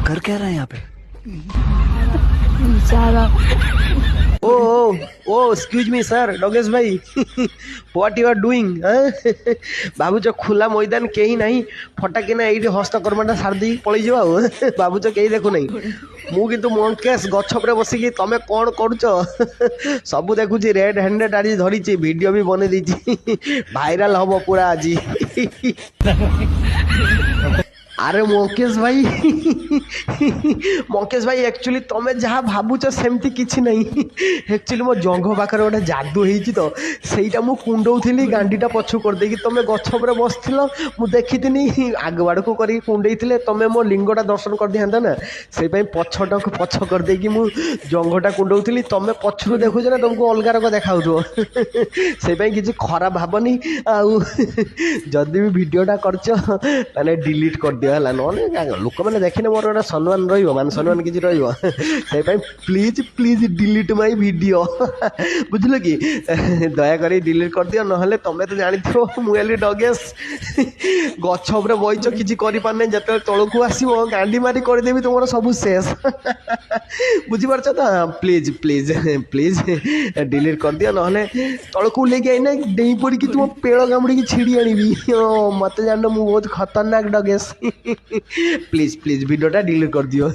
कर क्या रहा है यहाँ पे? Oh oh excuse me sir Dogesh भाई व्हाट यू आर डूइंग भावुच खुला मैदान कहीं नहीं फटाकिना ये हस्तकर्माटा सारदी पलैज भावुच कहीं देखु नहीं मु किंतु मंकेश गछपरे बसिकी तमें कौन करुच सब देखुची रेड हैंडेड आज धरी वीडियो भी बने देची भाइराल हम पूरा आज अरे मंकेश भाई एक्चुअली तुम जहाँ भावुच सेमती किसी नहीं एक्चुअली मो जंघ पाखे गोटे जादू होती तो सहीटा मु कुंडौली गांडीटा पछु करदे तुम गछ पर बस मु देखी आग बाड़ को कर कुंडे तुम मो लिंगटा दर्शन कर दिखाता ना से पछटा को पछ करदे मु जंघटा कुंडौली तुम पछरू देखुच ना तुमको अलग रक देखा से किसी खराब भावनी आदि भी भिडटा कर डिलीट कर दिया है लोक मैंने देखने मोर गोटे सम्मान मान सम्मान किसी please please delete my video बुझल कि दयाक डिलीट कर दियो ना तुम्हें तो जानी मुझे डगेश गछ बईच किसी करना जो तौक आसो गांडी मारी करदेवी तुम सब शेष बुझीपार तो प्लीज प्लीज प्लीज डिलीट कर दियो ना तौक लेकिन आईना डेई पड़ी तुम पेड़ कामुड़ी छिड़ी आनी मत जान मु बहुत खतरनाक डगेश प्लीज प्लीज वीडियोटा डिलीट कर दियो